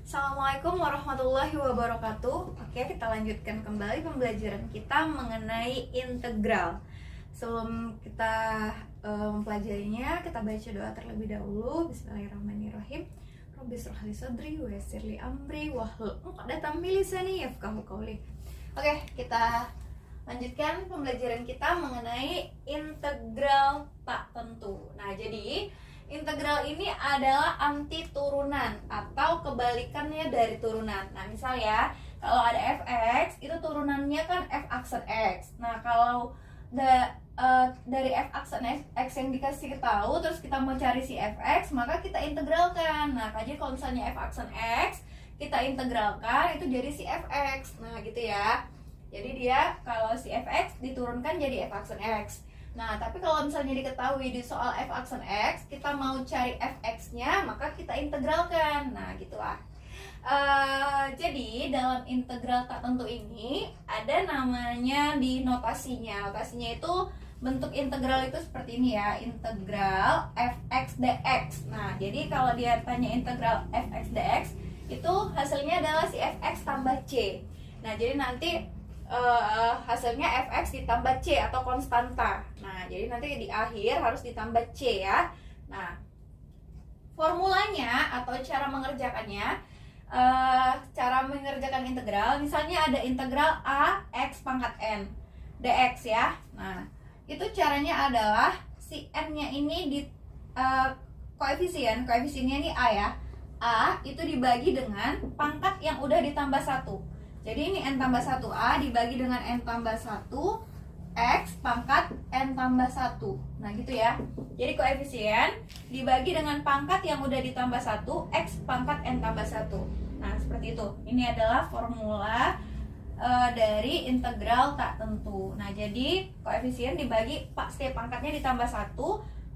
Assalamualaikum warahmatullahi wabarakatuh. Oke, kita lanjutkan kembali pembelajaran kita mengenai integral. Sebelum kita mempelajarinya, kita baca doa terlebih dahulu. Bismillahirrahmanirrahim. Rabbi shrah li sadri wa yassir li amri wahlul 'uqdatam min lisani yafqahu qawli. Oke, kita lanjutkan pembelajaran kita mengenai integral tak tentu. Nah, jadi integral ini adalah anti turunan atau kebalikannya dari turunan. Nah, misal ya, kalau ada fx, itu turunannya kan f aksen x. Nah, kalau dari f aksen x yang dikasih tahu, terus kita mau cari si fx, maka kita integralkan. Nah, jadi kalau misalnya f aksen x, kita integralkan, itu jadi si fx. Nah, gitu ya. Jadi dia, kalau si fx diturunkan jadi f aksen x. Nah, tapi kalau misalnya diketahui di soal f aksen x, kita mau cari fx-nya, maka kita integralkan. Nah, gitulah. Jadi, dalam integral tak tentu ini, ada namanya di notasinya. Notasinya itu, bentuk integral itu seperti ini ya, integral fx dx. Nah, jadi kalau dia tanya integral fx dx, itu hasilnya adalah si fx tambah c. Nah, jadi nanti hasilnya fx ditambah c atau konstanta. Nah, jadi nanti di akhir harus ditambah c ya. Nah, formulanya atau cara mengerjakannya, cara mengerjakan integral, misalnya ada integral a x pangkat n dx ya. Nah, itu caranya adalah si n-nya ini di koefisiennya ini a ya. A itu dibagi dengan pangkat yang udah ditambah 1. Jadi ini n tambah 1a dibagi dengan n tambah 1 x pangkat n tambah 1. Nah, gitu ya. Jadi koefisien dibagi dengan pangkat yang udah ditambah 1 x pangkat n tambah 1. Nah, seperti itu. Ini adalah formula dari integral tak tentu. Nah, jadi koefisien dibagi setiap pangkatnya ditambah 1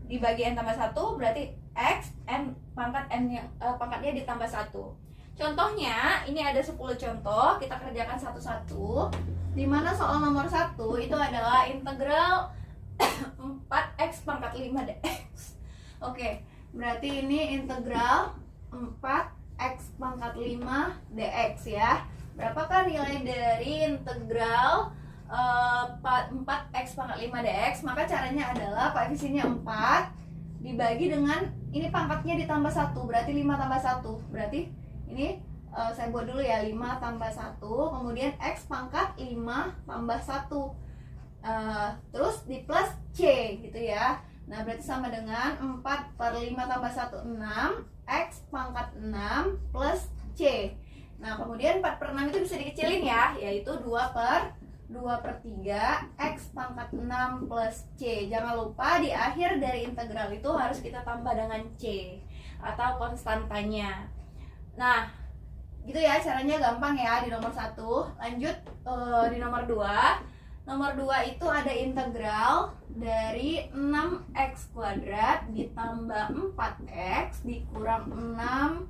dibagi n tambah 1 berarti x n pangkat n yang pangkatnya ditambah 1. Contohnya, ini ada 10 contoh, kita kerjakan satu-satu. Dimana soal nomor 1 itu adalah integral 4x pangkat 5 dx. Oke, berarti ini integral 4x pangkat 5 dx ya. Berapakah nilai dari integral 4x pangkat 5 dx? Maka caranya adalah koefisiennya 4 dibagi dengan, ini pangkatnya ditambah 1, berarti 5 tambah 1. Berarti ini saya buat dulu ya, 5 tambah 1, kemudian x pangkat 5 tambah 1, terus di plus c gitu ya. Nah, berarti sama dengan 4 per 5 tambah 1, 6, x pangkat 6 plus c. Nah, kemudian 4 per 6 itu bisa dikecilin ya, yaitu 2 per 3 x pangkat 6 plus c. Jangan lupa di akhir dari integral itu harus kita tambah dengan c atau konstantanya. Nah, gitu ya, caranya gampang ya di nomor 1. Lanjut di nomor 2. Nomor 2 itu ada integral dari 6x kuadrat ditambah 4x dikurang 6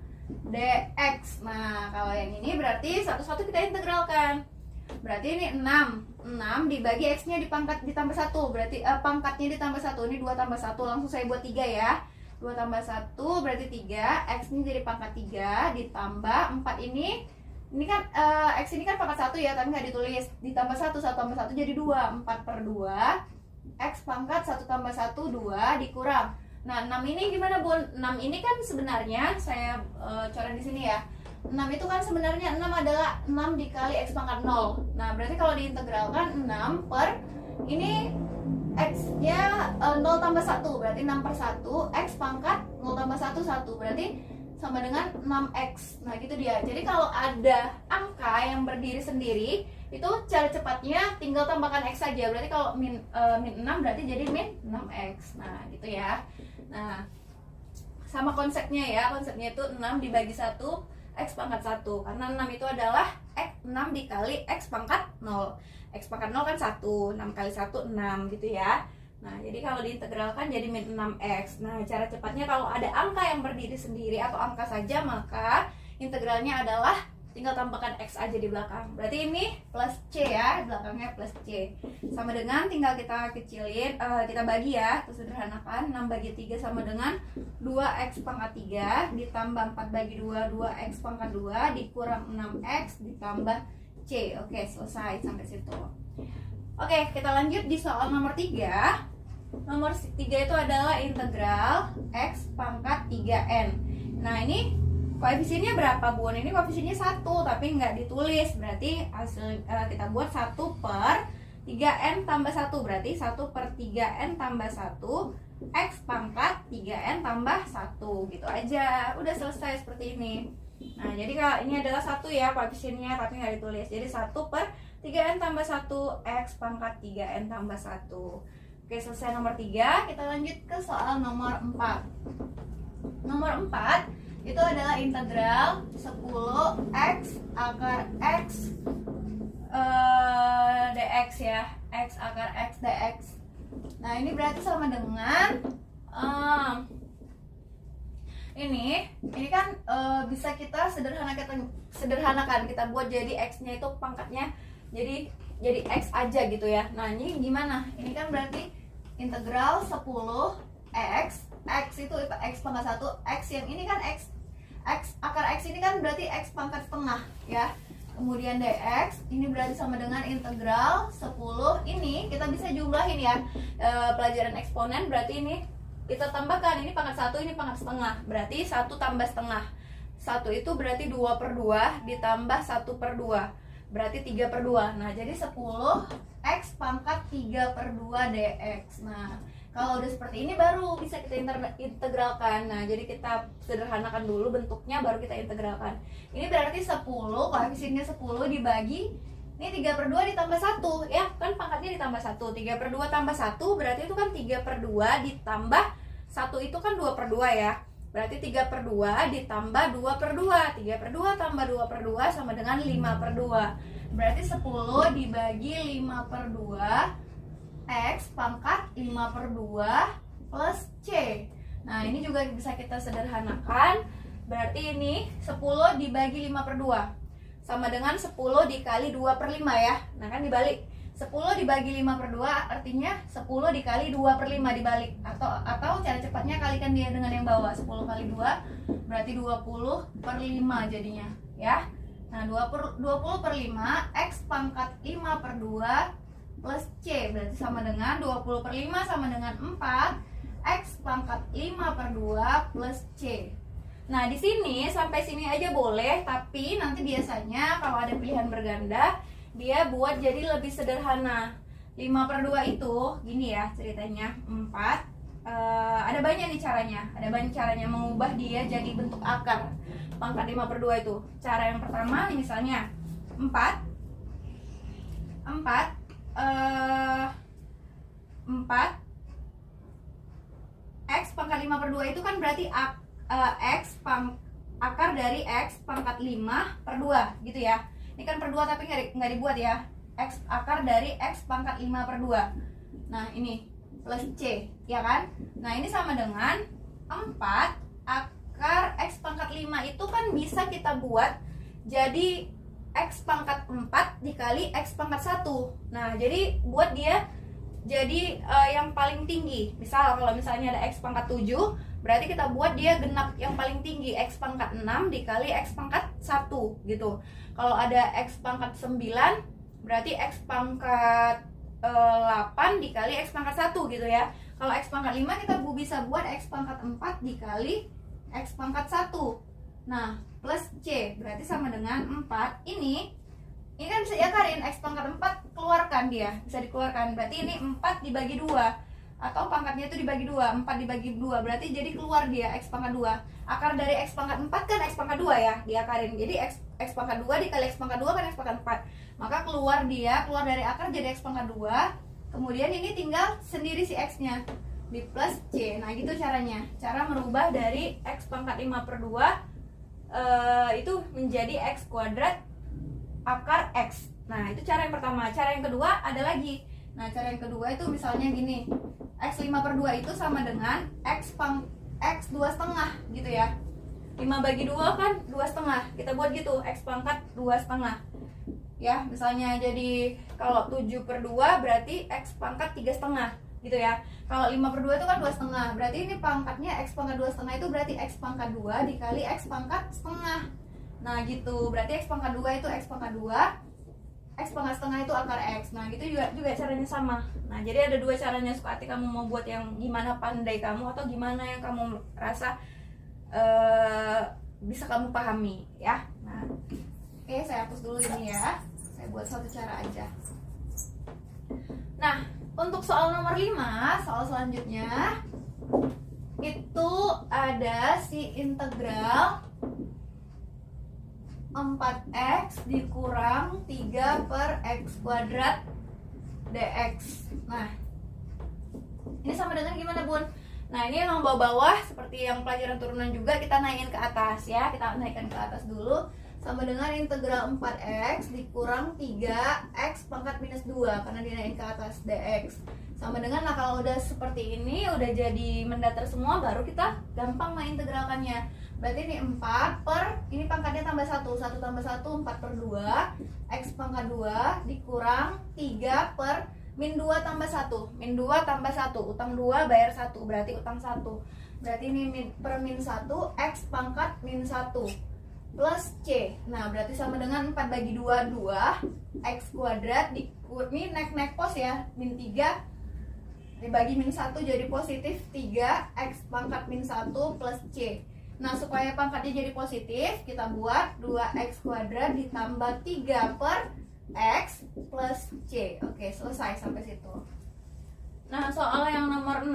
dx. Nah, kalau yang ini berarti satu-satu kita integralkan. Berarti ini 6 dibagi x-nya ditambah 1. Berarti pangkatnya ditambah 1. Ini 2 tambah 1, langsung saya buat 3 ya. 2 tambah 1 berarti 3, x ini jadi pangkat 3 ditambah 4 ini kan x ini kan pangkat 1 ya, tapi nggak ditulis, ditambah 1 tambah 1 jadi 2, 4 per 2 x pangkat 1 tambah 1 2 dikurang. Nah, 6 ini gimana Bun? 6 ini kan sebenarnya saya coret di sini ya. 6 itu kan sebenarnya 6 adalah 6 dikali x pangkat 0. Nah, berarti kalau diintegralkan 6 per ini x-nya 0 tambah 1, berarti 6 per 1, x pangkat 0 tambah 1, 1, berarti sama dengan 6x. Nah, gitu dia. Jadi kalau ada angka yang berdiri sendiri, itu cara cepatnya tinggal tambahkan x saja. Berarti kalau min 6 berarti jadi min 6x. Nah, gitu ya. Nah, sama konsepnya ya. Konsepnya itu 6 dibagi 1, x pangkat 1. Karena 6 itu adalah x 6 dikali x pangkat 0. X pangkat 0 kan 1, 6 kali 1, 6 gitu ya. Nah, jadi kalau diintegralkan jadi min 6x. Nah, cara cepatnya kalau ada angka yang berdiri sendiri atau angka saja, maka integralnya adalah tinggal tambahkan X aja di belakang. Berarti ini plus C ya, belakangnya plus C. Sama dengan tinggal kita kecilin, kita bagi ya, terus sederhanakan. 6 bagi 3 sama dengan 2X pangkat 3 ditambah 4 bagi 2, 2X pangkat 2 dikurang 6X ditambah C. Oke, selesai sampai situ. Oke, kita lanjut di soal nomor 3. Nomor 3 itu adalah integral X pangkat 3N. Nah, ini koefisiennya berapa, Bun? Ini koefisiennya 1 tapi nggak ditulis. Berarti hasil kita buat 1 per 3N tambah 1. Berarti 1 per 3N tambah 1 X pangkat 3N tambah 1. Gitu aja. Udah selesai seperti ini. Nah, jadi kalau ini adalah 1 ya koefisiennya tapi nggak ditulis. Jadi 1 per 3N tambah 1 X pangkat 3N tambah 1. Oke, selesai nomor 3. Kita lanjut ke soal nomor 4. Nomor 4 itu adalah integral 10x akar x dx ya, x akar x dx. Nah, ini berarti sama dengan ini kan bisa kita sederhanakan, kita buat jadi x-nya itu pangkatnya jadi x aja gitu ya. Nah, ini gimana? Ini kan berarti integral 10x, x itu x pangkat 1, x yang ini kan x akar x ini kan berarti x pangkat setengah ya. Kemudian dx ini berarti sama dengan integral 10, ini kita bisa jumlahin ya, pelajaran eksponen. Berarti ini kita tambahkan, ini pangkat 1, ini pangkat setengah, berarti 1 tambah setengah. 1 itu berarti 2 per 2 ditambah 1 per 2 berarti 3 per 2. Nah, jadi 10x pangkat 3 per 2 dx. Nah, kalau udah seperti ini baru bisa kita integralkan. Nah, jadi kita sederhanakan dulu bentuknya baru kita integralkan. Ini berarti 10, koefisiennya 10 dibagi, ini 3 per 2 ditambah 1 ya, kan pangkatnya ditambah 1. 3 per 2 tambah 1 berarti itu kan 3 per 2 ditambah 1 itu kan 2 per 2 ya. Berarti 3 per 2 ditambah 2 per 2. 3 per 2 tambah 2 per 2 sama dengan 5 per 2. Berarti 10 dibagi 5 per 2 X pangkat 5 per 2 plus C. Nah, ini juga bisa kita sederhanakan. Berarti ini 10 dibagi 5 per 2 sama dengan 10 dikali 2 per 5 ya. Nah, kan dibalik, 10 dibagi 5 per 2 artinya 10 dikali 2 per 5 dibalik. Atau cara cepatnya kalikan dia dengan yang bawah. 10 kali 2 berarti 20 per 5 jadinya ya. Nah, 20 per 5 X pangkat 5 per 2 plus C berarti sama dengan 20 per 5 sama dengan 4 X pangkat 5 per 2 plus C. Nah, di sini sampai sini aja boleh, tapi nanti biasanya kalau ada pilihan berganda dia buat jadi lebih sederhana. 5 per 2 itu gini ya ceritanya, 4 ada banyak nih caranya. Ada banyak caranya mengubah dia jadi bentuk akar pangkat 5 per 2 itu. Cara yang pertama misalnya 4 X pangkat 5 per 2 itu kan berarti akar dari X pangkat 5 per 2 gitu ya. Ini kan per 2 tapi nggak dibuat ya. X akar dari X pangkat 5 per 2. Nah, ini plus C ya kan. Nah, ini sama dengan 4 akar X pangkat 5 itu kan bisa kita buat jadi X pangkat 4 dikali X pangkat 1. Nah, jadi buat dia jadi yang paling tinggi. Misal kalau misalnya ada X pangkat 7, berarti kita buat dia genap yang paling tinggi, X pangkat 6 dikali X pangkat 1 gitu. Kalau ada X pangkat 9, berarti X pangkat 8 dikali X pangkat 1 gitu ya. Kalau X pangkat 5 kita bisa buat X pangkat 4 dikali X pangkat 1. Nah, plus C berarti sama dengan 4. Ini kan bisa diakarin, X pangkat 4 keluarkan dia, bisa dikeluarkan. Berarti ini 4 dibagi 2 atau pangkatnya itu dibagi 2, 4 dibagi 2 berarti jadi keluar dia X pangkat 2. Akar dari X pangkat 4 kan X pangkat 2 ya, diakarin. Jadi X pangkat 2 dikali X pangkat 2 kan X pangkat 4. Maka keluar dari akar jadi X pangkat 2. Kemudian ini tinggal sendiri si X-nya di plus C. Nah, gitu caranya. Cara merubah dari X pangkat 5 per 2 itu menjadi X kuadrat akar X. Nah, itu cara yang pertama. Cara yang kedua ada lagi. Nah, cara yang kedua itu misalnya gini, X 5 per 2 itu sama dengan X 2 setengah gitu ya. 5 bagi 2 kan 2 setengah. setengah. Kita buat gitu, X pangkat 2 setengah. Ya, misalnya jadi kalau 7/2 berarti X pangkat 3 setengah gitu ya. Kalau 5/2 itu kan 2 setengah. Berarti ini pangkatnya X pangkat 2 setengah itu berarti X pangkat 2 dikali X pangkat setengah. Nah gitu, berarti X pangkat 2 itu X pangkat 2, X pangkat setengah itu akar X. Nah gitu juga caranya sama. Nah jadi ada dua caranya, suka hati kamu mau buat yang gimana pandai kamu atau gimana yang kamu rasa bisa kamu pahami ya. Nah oke, saya hapus dulu ini ya, saya buat satu cara aja. Nah untuk soal nomor 5, soal selanjutnya itu ada si integral 4x dikurang 3/x² dx. Nah ini sama dengan gimana bun? Nah ini yang bawah-bawah seperti yang pelajaran turunan juga, kita naikin ke atas ya. Kita naikkan ke atas dulu, sama dengan integral 4x dikurang 3x pangkat minus 2 karena dinaikin ke atas dx. Sama dengan, nah kalau udah seperti ini, udah jadi mendatar semua, baru kita gampang mengintegralkannya. Berarti ini 4 per, ini pangkatnya tambah 1, 1 tambah 1, 4/2, x pangkat 2 dikurang 3 per min 2 tambah 1, min 2 tambah 1, utang 2 bayar 1, berarti utang 1. Berarti ini per min 1, x pangkat min 1 plus c. Nah berarti sama dengan 4/2, 2 x kuadrat ini naik pos ya, min 3 dibagi min 1 jadi positif 3 x pangkat min 1 plus c. Nah supaya pangkatnya jadi positif, kita buat 2x kuadrat ditambah 3 per x plus c. Oke, selesai sampai situ. Nah soal yang nomor 6,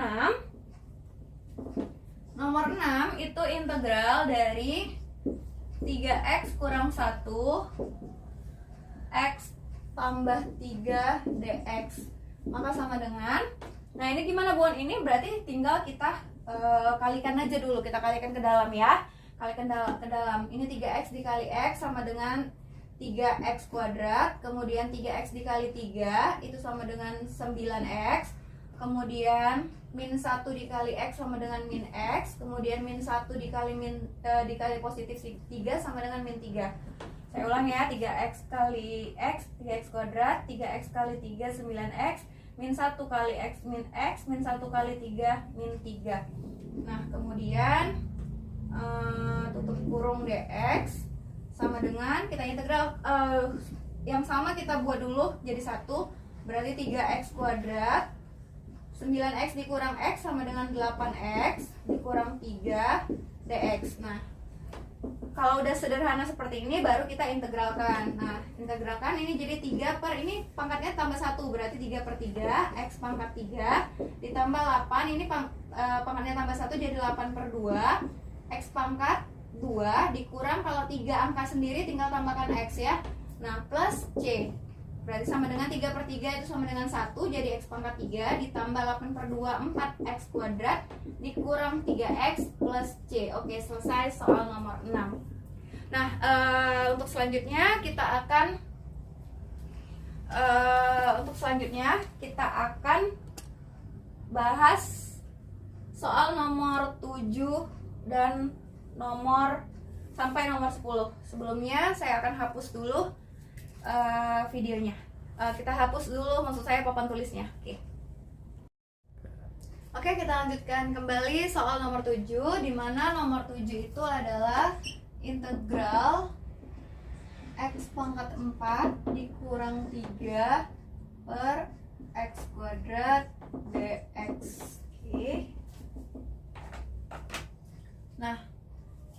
nomor 6 itu integral dari 3x kurang 1 x tambah 3 dx. Maka sama dengan, nah ini gimana bun? Ini berarti tinggal kita kalikan aja dulu, kita kalikan ke dalam ya. Kalikan ke dalam. Ini 3x dikali x sama dengan 3x kuadrat, kemudian 3x dikali 3 itu sama dengan 9x, kemudian min 1 dikali x sama dengan min x, kemudian min 1 dikali positif 3 sama dengan min 3. Saya ulang ya, 3x kali x, 3x kuadrat, 3x kali 3, 9x, min 1 kali x, min 1 kali 3, min 3. Nah kemudian tutup kurung dx sama dengan, kita integral yang sama kita buat dulu jadi 1, berarti 3x kuadrat 9x dikurang x sama dengan 8x dikurang 3 dx. Nah kalau udah sederhana seperti ini baru kita integralkan. Nah integralkan ini jadi 3 per, ini pangkatnya tambah 1 berarti 3/3 x pangkat 3 ditambah 8, ini pangkatnya tambah 1 jadi 8/2 x pangkat 2 dikurang, kalau 3 angka sendiri tinggal tambahkan x ya. Nah plus c, berarti sama dengan 3/3 itu sama dengan 1, jadi x pangkat 3 ditambah 8/2 4x kuadrat dikurang 3x plus c. Oke, selesai soal nomor 6. Nah untuk selanjutnya kita akan bahas soal nomor 7 dan sampai nomor 10. Sebelumnya saya akan hapus dulu videonya. Kita hapus dulu, maksud saya papan tulisnya. Oke, kita lanjutkan kembali soal nomor 7, di mana nomor 7 itu adalah integral x pangkat 4 dikurang 3 per x kuadrat dx. Nah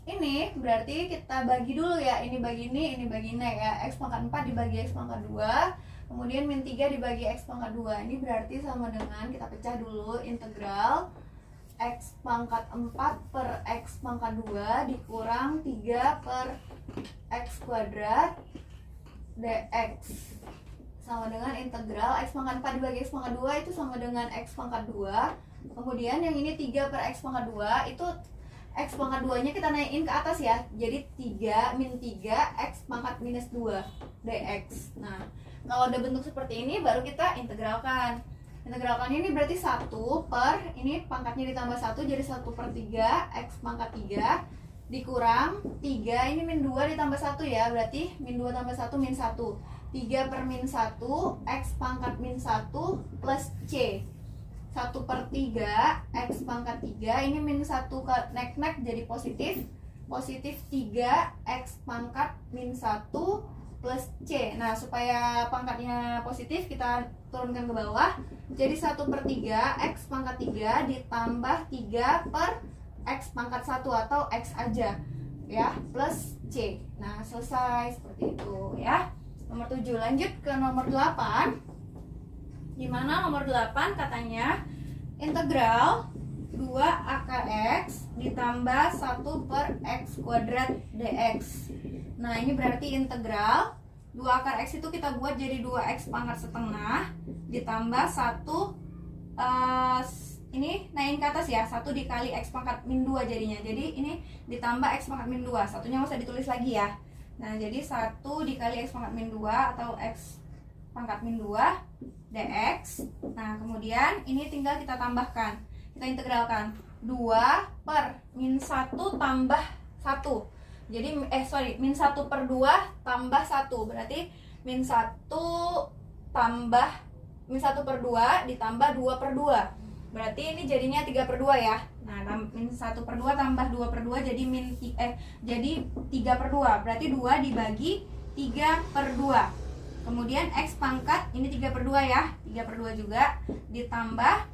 ini berarti kita bagi dulu ya, ini bagi ini bagi ini ya. X pangkat 4 dibagi x pangkat 2, kemudian min 3 dibagi x pangkat 2. Ini berarti sama dengan, kita pecah dulu, integral x pangkat 4 per x pangkat 2 dikurang 3 per x kuadrat dx, sama dengan integral x pangkat 4 dibagi x pangkat 2 itu sama dengan x pangkat 2. Kemudian yang ini 3 per x pangkat 2 itu x pangkat 2 nya kita naikin ke atas ya, jadi 3 min 3 x pangkat minus 2 dx. Nah kalau udah bentuk seperti ini baru kita integralkan. Integralkan ini berarti 1 per, ini pangkatnya ditambah 1 jadi 1/3 x pangkat 3 dikurang 3, ini min 2 ditambah 1 ya, berarti min 2 tambah 1 min 1. 3 per min 1, X pangkat min 1 plus C. 1/3 X pangkat 3, ini min 1 nek-nek jadi positif. Positif 3 X pangkat min 1 plus C. Nah, supaya pangkatnya positif, kita turunkan ke bawah. Jadi 1/3 X pangkat 3 ditambah 3 per X pangkat 1 atau X aja ya, plus C. Nah, selesai seperti itu ya. Nomor 7. Lanjut ke nomor 8. Dimana nomor 8 katanya integral 2 akar X ditambah 1 per X kuadrat dx. Nah, ini berarti integral 2 akar X itu kita buat jadi 2X pangkat setengah ditambah 1, ini naikin ke atas ya, 1 dikali X pangkat min 2 jadinya. Jadi ini ditambah X pangkat min 2, satunya nggak usah ditulis lagi ya. Nah, jadi 1 dikali X pangkat min 2 atau X pangkat min 2 dx. Nah, kemudian ini tinggal kita tambahkan, kita integralkan 2 per min 1 tambah 1. Jadi min 1/2 tambah 1, berarti min 1 tambah min 1/2 ditambah 2/2, berarti ini jadinya 3/2 ya. Nah, min 1/2 tambah 2/2 jadi jadi 3/2, berarti 2 dibagi 3/2. Kemudian X pangkat ini 3/2 ya, 3/2 juga ditambah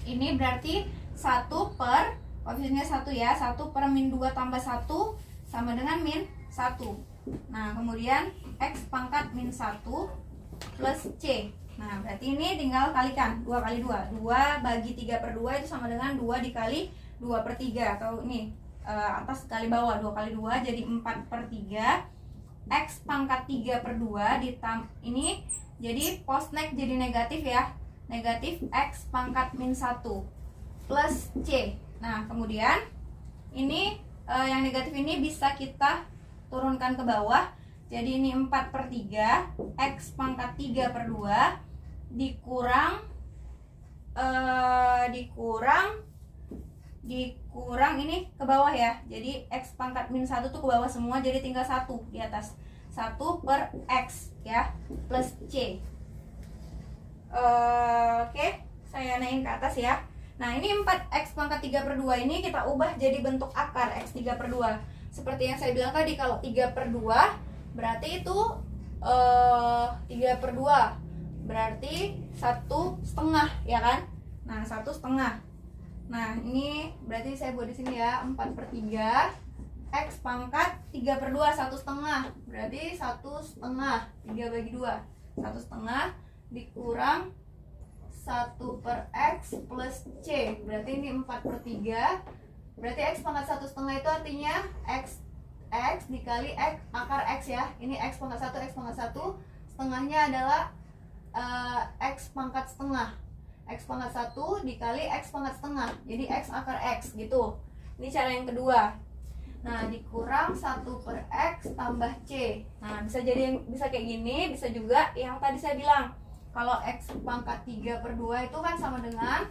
ini berarti 1 per koefisiennya 1 ya, 1 per min 2 tambah 1 sama dengan min 1. Nah, kemudian X pangkat min 1 plus C. Nah, berarti ini tinggal kalikan 2 kali 2. 2 bagi 3/2 itu sama dengan 2 dikali 2/3, atau ini atas kali bawah, 2 kali 2 jadi 4/3. X pangkat 3/2 ini jadi posnek jadi negatif ya, negatif X pangkat min 1 plus C. Nah, kemudian ini yang negatif ini bisa kita turunkan ke bawah. Jadi ini 4/3 X pangkat 3/2 dikurang ini ke bawah ya. Jadi X pangkat min 1 tuh ke bawah semua, jadi tinggal 1 di atas. 1 per X ya plus C. Oke, saya naikin ke atas ya. Nah, ini 4X pangkat 3/2 ini kita ubah jadi bentuk akar X 3/2. Seperti yang saya bilang tadi, kalau 3/2 berarti itu 3/2 berarti 1/2 ya kan. Nah, 1/2. Nah, ini berarti saya buat di sini ya, 4/3 X pangkat 3/2 1/2 berarti 1/2, 3 bagi 2 1/2 dikurang 1 per X plus C, berarti ini 4/3, berarti X pangkat 1/2 itu artinya X dikali X akar X ya. Ini X pangkat 1, X pangkat 1, setengahnya adalah X pangkat setengah. X pangkat 1 dikali X pangkat setengah, jadi X akar X gitu. Ini cara yang kedua. Nah, dikurang 1 per X tambah C. Nah, bisa kayak gini, bisa juga yang tadi saya bilang. Kalau X pangkat 3/2 itu kan sama dengan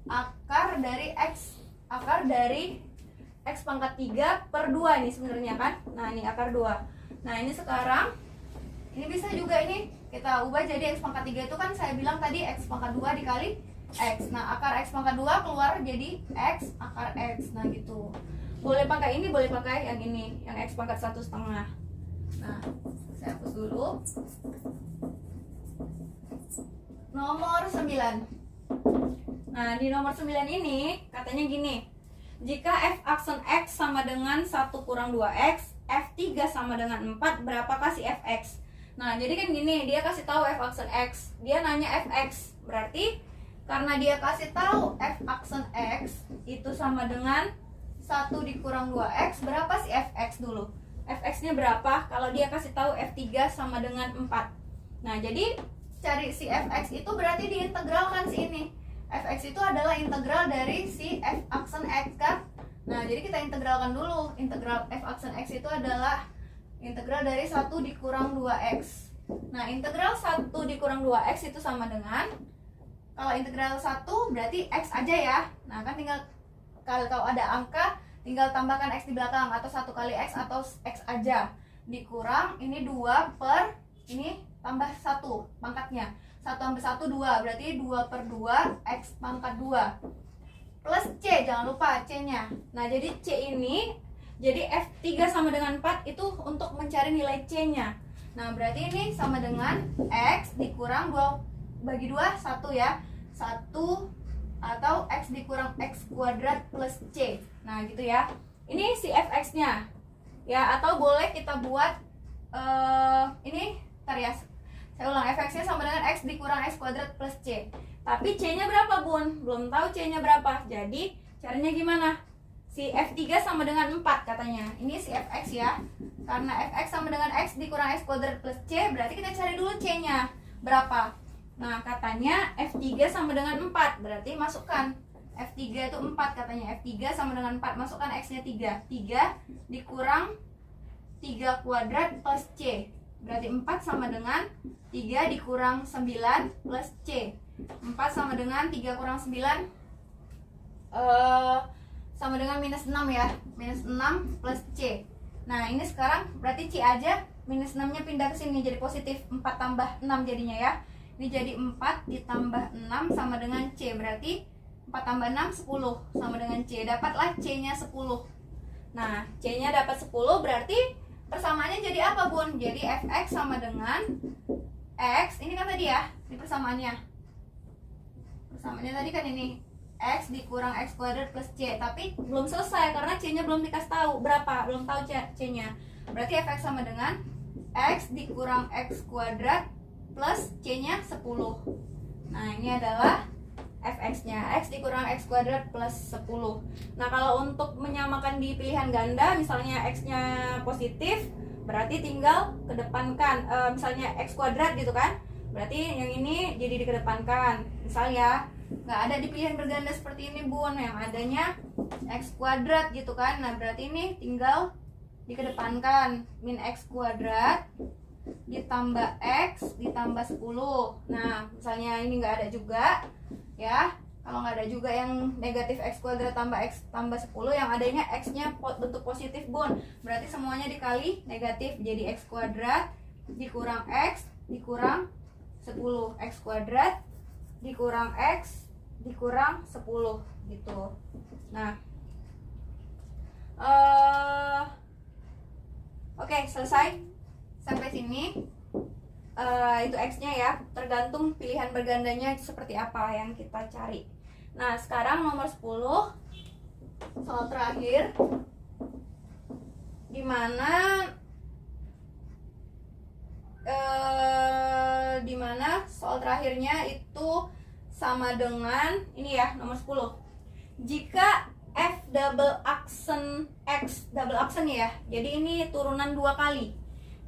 akar dari X pangkat 3/2 ini sebenarnya kan. Nah, ini akar 2. Nah, ini sekarang ini bisa juga ini kita ubah jadi X pangkat 3 itu kan saya bilang tadi X pangkat 2 dikali X. Nah, akar X pangkat 2 keluar jadi X akar X. Nah, gitu. Boleh pakai ini, boleh pakai yang ini, yang X pangkat 1/2. Nah, saya hapus dulu. Nomor 9. Nah, di nomor 9 ini katanya gini. Jika f aksen X sama dengan 1 kurang 2X, F3 sama dengan 4, berapakah si Fx? Nah, jadi kan gini, dia kasih tahu f aksen X. Dia nanya Fx. Berarti karena dia kasih tahu f aksen X itu sama dengan 1 dikurang 2X, berapa si Fx dulu? Fx-nya berapa? Kalau dia kasih tahu F3 sama dengan 4. Nah, jadi cari si Fx itu berarti diintegralkan si ini. Fx itu adalah integral dari si f aksen X kan. Nah, jadi kita integralkan dulu. Integral f aksen X itu adalah integral dari 1 dikurang 2X. Nah, integral 1 dikurang 2X itu sama dengan, kalau integral 1 berarti X aja ya. Nah, kan tinggal kalau ada angka tinggal tambahkan X di belakang, atau 1 kali X atau X aja, dikurang ini 2 per ini tambah 1 pangkatnya, 1 tambah 1 2, berarti 2 per 2 X pangkat 2 plus C, jangan lupa C nya. Nah jadi C ini, jadi F3 sama dengan 4 itu untuk mencari nilai C nya. Nah berarti ini sama dengan X dikurang 2 bagi 2 1 ya, 1 atau X dikurang X kuadrat plus C. Nah gitu ya, ini si Fx nya ya, atau boleh kita buat ini ntar ya, saya ulang, Fx nya sama dengan X dikurang X kuadrat plus C. Tapi C nya berapa bun? Belum tahu C nya berapa. Jadi caranya gimana? Si F3 sama dengan 4 katanya. Ini si Fx ya, karena Fx sama dengan X dikurang X kuadrat plus C, berarti kita cari dulu C nya berapa. Nah katanya F3 sama dengan 4, berarti masukkan F3 itu 4 katanya. F3 sama dengan 4, masukkan X nya 3 dikurang 3 kuadrat plus C, berarti 4 sama dengan 3 dikurang 9 plus C. 4 sama dengan 3 kurang 9 sama dengan minus 6 ya, minus 6 plus C. Nah ini sekarang berarti C aja, minus 6 nya pindah ke sini jadi positif, 4 tambah 6 jadinya ya. Ini jadi 4 ditambah 6 sama dengan C, berarti 4 tambah 6 10 sama dengan C, dapatlah C nya 10. Nah C nya dapat 10, berarti persamaannya jadi apa bun? Jadi Fx sama dengan X, ini kan tadi ya, ini persamaannya. Persamaannya tadi kan ini X dikurang X kuadrat plus C, tapi belum selesai karena C nya belum dikasih tahu berapa, belum tahu C nya. Berarti Fx sama dengan X dikurang X kuadrat plus C nya 10. Nah ini adalah Fx nya, X dikurang X kuadrat plus 10. Nah kalau untuk menyamakan di pilihan ganda, misalnya X nya positif, berarti tinggal kedepankan misalnya X kuadrat gitu kan, berarti yang ini jadi dikedepankan. Misalnya nggak ada di pilihan berganda seperti ini bun, yang adanya X kuadrat gitu kan. Nah berarti ini tinggal dikedepankan, min X kuadrat ditambah X ditambah 10. Nah misalnya ini nggak ada juga ya, kalau nggak ada juga yang negatif X kuadrat tambah X tambah 10, yang adanya X nya bentuk positif bun, berarti semuanya dikali negatif, jadi X kuadrat dikurang X dikurang 10, X kuadrat dikurang X dikurang 10 gitu. Nah oke, selesai sampai sini. Itu X nya ya, tergantung pilihan bergandanya seperti apa yang kita cari. Nah sekarang nomor 10, soal terakhir, dimana soal terakhirnya itu sama dengan ini ya, nomor 10. Jika F double aksen X double aksen ya, jadi ini turunan 2 kali.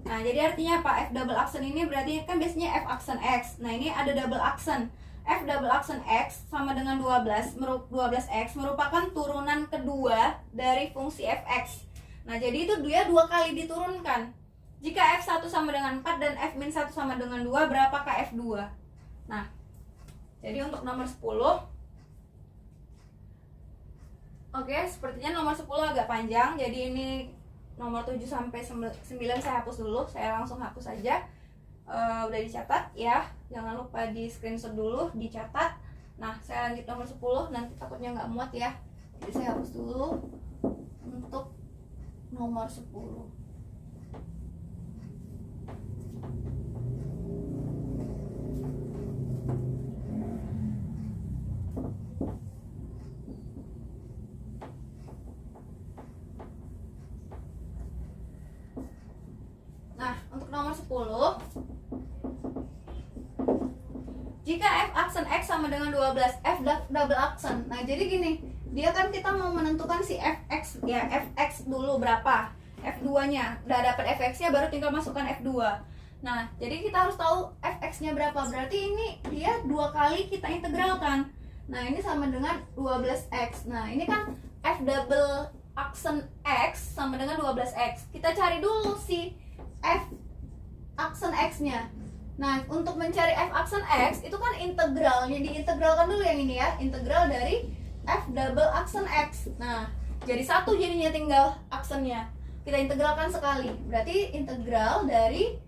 Nah jadi artinya apa? F double aksen ini berarti kan biasanya F aksen X. Nah ini ada double aksen, F double aksen X sama dengan 12x merupakan turunan kedua dari fungsi Fx. Nah jadi itu dia 2 kali diturunkan. Jika F1 sama dengan 4 dan F-1 sama dengan 2, berapakah F2? Nah jadi untuk nomor 10, oke, sepertinya nomor 10 agak panjang. Jadi ini nomor 7 sampai 9 saya hapus dulu. Saya langsung hapus aja. Udah dicatat ya. Jangan lupa di screenshot dulu, dicatat. Nah, saya lanjut nomor 10, nanti takutnya nggak muat ya. Jadi saya hapus dulu untuk nomor 10. Nomor 10, jika F aksen X sama dengan 12, F double aksen. Nah jadi gini, dia kan kita mau menentukan si Fx ya, Fx dulu berapa, F2 nya udah dapat Fx nya, baru tinggal masukkan F2. Nah jadi kita harus tahu Fx nya berapa, berarti ini dia 2 kali kita integralkan. Nah ini sama dengan 12x. Nah ini kan F double aksen X sama dengan 12x. Kita cari dulu si F aksen X-nya. Nah, untuk mencari F aksen X itu kan integralnya diintegralkan dulu yang ini ya, integral dari F double aksen X. Nah, Jadi 1 jadinya tinggal aksennya. Kita integralkan sekali. Berarti integral dari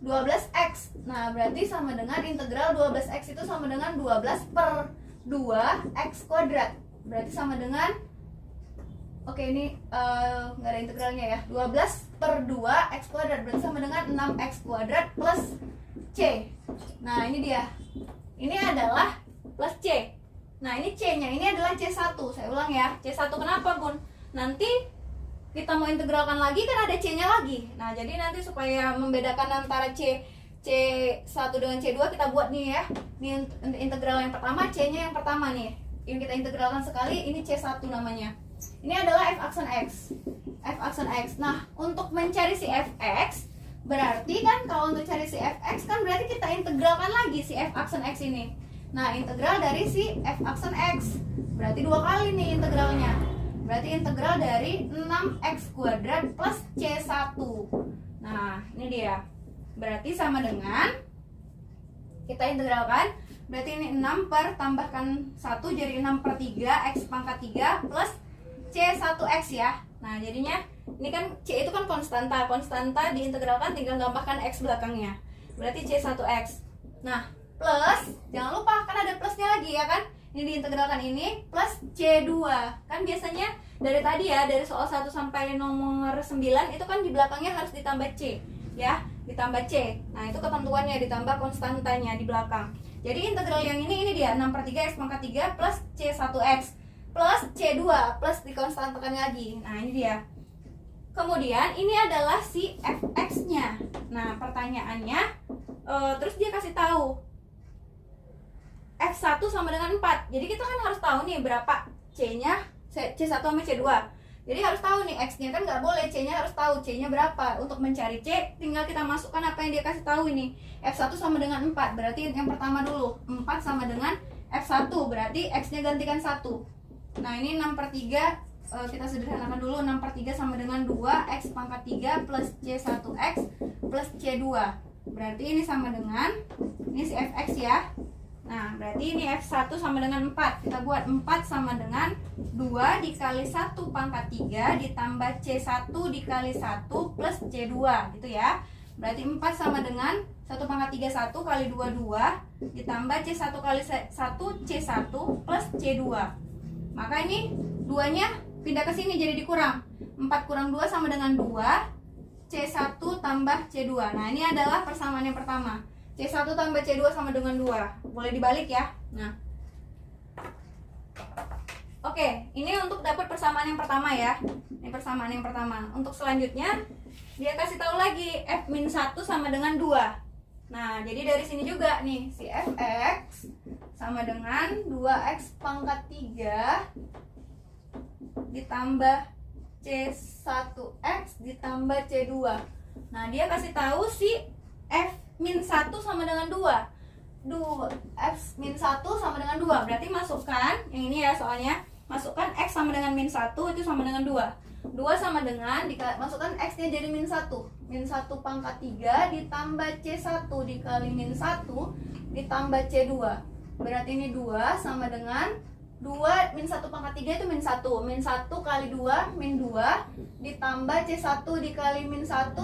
12x. Nah, berarti sama dengan integral 12x itu sama dengan 12 per 2x kuadrat. Berarti sama dengan, oke ini nggak ada integralnya ya, 12 per 2x kuadrat. Berarti sama dengan 6x kuadrat plus c. Nah, ini dia. Ini adalah plus c. Nah, ini c-nya, ini adalah c1. Saya ulang ya, c1 kenapa Bun? Nanti kita mau integralkan lagi kan ada c-nya lagi. Nah, jadi nanti supaya membedakan antara c1 dengan c2 kita buat nih ya. Ini integral yang pertama, c-nya yang pertama nih. Yang kita integralkan sekali, ini c1 namanya. Ini adalah f aksen x. F aksen x. Nah, untuk mencari si fx, berarti kan kalau untuk cari si fx kan berarti kita integralkan lagi si f aksen x ini. Nah, integral dari si f aksen x. Berarti 2 kali nih integralnya. Berarti integral dari 6x kuadrat plus c1. Nah, ini dia. Berarti sama dengan, kita integralkan, berarti ini 6 per tambahkan 1 jadi 6 per 3 x pangkat 3 plus c1x ya. Nah, jadinya ini kan c itu kan konstanta. Konstanta diintegralkan tinggal tambahkan x belakangnya. Berarti c1x. Nah, plus, jangan lupa kan ada plusnya lagi ya kan. Ini diintegralkan ini plus c2. Kan biasanya dari tadi ya, dari soal 1 sampai nomor 9 itu kan di belakangnya harus ditambah c ya, ditambah c. Nah, itu ketentuannya, ditambah konstantanya di belakang. Jadi integral yang ini dia 6 per 3 x pangkat 3 plus c1x plus c2 plus dikonstantakan lagi. Nah, ini dia. Kemudian ini adalah si fx-nya. Nah, pertanyaannya terus dia kasih tahu F1 sama dengan 4. Jadi kita kan harus tahu nih berapa C-nya, C1 sama C2. Jadi harus tahu nih X-nya, kan nggak boleh, C-nya harus tahu C-nya berapa. Untuk mencari C, tinggal kita masukkan apa yang dia kasih tahu ini. F1 sama dengan 4, berarti yang pertama dulu. 4 sama dengan F1, berarti X-nya gantikan 1. Nah, ini 6 per 3, kita sederhanakan dulu. 6 per 3 sama dengan 2, X pangkat 3 plus C1X plus C2. Berarti ini sama dengan, ini si Fx ya. Nah, berarti ini F1 sama dengan 4. Kita buat 4 sama dengan 2 dikali 1 pangkat 3 ditambah C1 dikali 1 plus C2 gitu ya. Berarti 4 sama dengan 1 pangkat 3 1 kali 2 2 ditambah C1 kali 1 C1 plus C2. Maka ini 2-nya pindah ke sini jadi dikurang. 4 kurang 2 sama dengan 2. C1 tambah C2. Nah, ini adalah persamaan yang pertama. C1 tambah C2 sama dengan 2. Boleh dibalik ya. Nah, oke, ini untuk dapat persamaan yang pertama ya. Ini persamaan yang pertama. Untuk selanjutnya dia kasih tahu lagi F-1 sama dengan 2. Nah, jadi dari sini juga nih si Fx sama dengan 2x pangkat 3 ditambah C1x ditambah C2. Nah, dia kasih tahu si F-1 sama dengan 2. F-1 sama dengan 2. Berarti masukkan yang ini ya soalnya. Masukkan X sama dengan min 1 itu sama dengan 2. 2 sama dengan masukkan X-nya jadi min 1. Min 1 pangkat 3 ditambah C1 dikali min 1 ditambah C2. Berarti ini 2 sama dengan 2 min 1 pangkat 3 itu min 1. Min 1 kali 2 min 2 ditambah C1 dikali min 1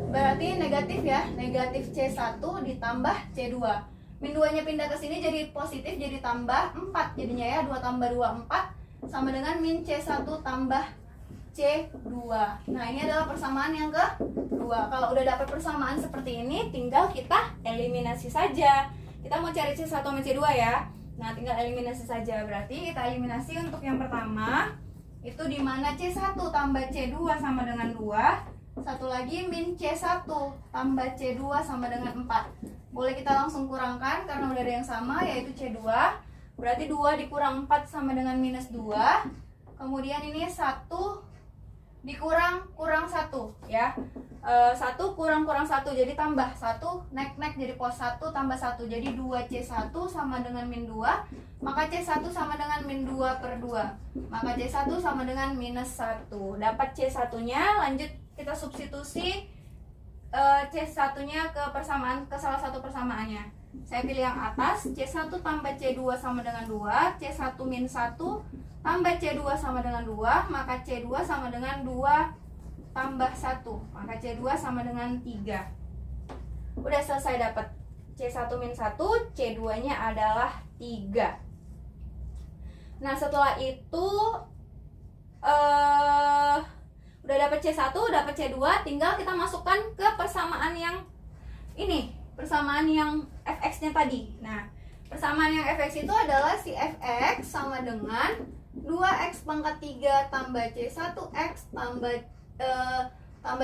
berarti negatif ya. Negatif C1 ditambah C2. Min 2 nya pindah ke sini jadi positif, jadi tambah 4 jadinya ya. 2 tambah 2 4 sama dengan min C1 tambah C2. Nah, ini adalah persamaan yang kedua. Kalau udah dapat persamaan seperti ini, tinggal kita eliminasi saja. Kita mau cari C1 sama C2 ya. Nah, tinggal eliminasi saja. Berarti kita eliminasi untuk yang pertama itu di mana C1 tambah C2 sama dengan 2. Satu lagi min C1 tambah C2 sama dengan 4. Boleh kita langsung kurangkan karena udah ada yang sama yaitu C2. Berarti 2 dikurang 4 sama dengan minus 2. Kemudian ini 1 dikurang 1 ya. 1 kurang 1 jadi tambah 1, naik jadi pos 1 tambah 1 jadi 2C1 sama dengan min 2. Maka C1 sama dengan min 2 per 2. Maka C1 sama dengan minus 1. Dapat C1 nya, lanjut kita substitusi C1 nya ke salah satu persamaannya. Saya pilih yang atas, C1 tambah C2 sama dengan 2, C1 min 1 tambah C2 sama dengan 2, maka C2 sama dengan 2 tambah 1, maka C2 sama dengan 3. Udah selesai dapat C1 min 1, C2 nya adalah 3. Nah setelah itu udah dapat C1, dapat C2, tinggal kita masukkan ke persamaan yang ini, persamaan yang fx nya tadi. Nah persamaan yang fx itu adalah si fx sama dengan 2x pangkat 3 tambah C1x tambah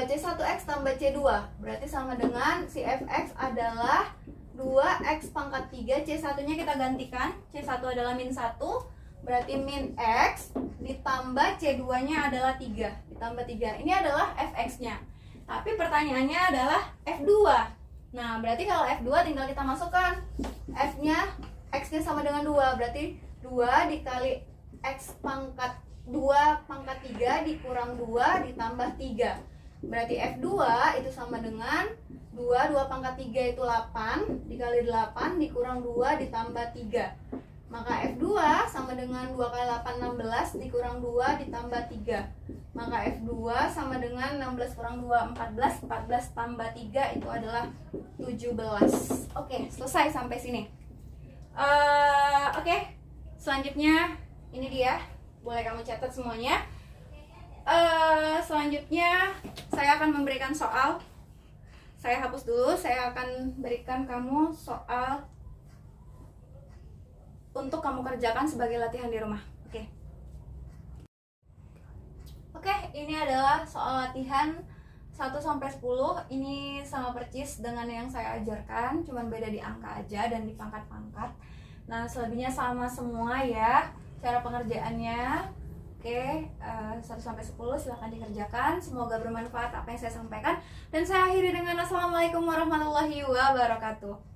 C1x tambah C2. Berarti sama dengan si fx adalah 2x pangkat 3, C1 nya kita gantikan, C1 adalah min 1, berarti min x ditambah C2 nya adalah 3, ditambah 3. Ini adalah fx nya. Tapi pertanyaannya adalah f2. Nah berarti kalau f2 tinggal kita masukkan f nya, x nya sama dengan 2, berarti 2 dikali x pangkat 2 pangkat 3 dikurang 2 ditambah 3. Berarti f2 itu sama dengan 2 pangkat 3 itu 8 dikali 8 dikurang 2 ditambah 3. Maka F2 sama dengan 2 kali 8 16 dikurang 2 ditambah 3. Maka F2 sama dengan 16 kurang 2 14, 14 tambah 3 itu adalah 17. Oke, selesai sampai sini. Oke, selanjutnya ini dia. Boleh kamu catat semuanya. Selanjutnya saya akan memberikan soal. Saya hapus dulu, saya akan berikan kamu soal untuk kamu kerjakan sebagai latihan di rumah. Oke, ini adalah soal latihan 1 sampai 10. Ini sama persis dengan yang saya ajarkan, cuman beda di angka aja dan di pangkat-pangkat. Nah, selebihnya sama semua ya cara pengerjaannya. Oke, 1 sampai 10 silahkan dikerjakan. Semoga bermanfaat apa yang saya sampaikan. Dan saya akhiri dengan assalamualaikum warahmatullahi wabarakatuh.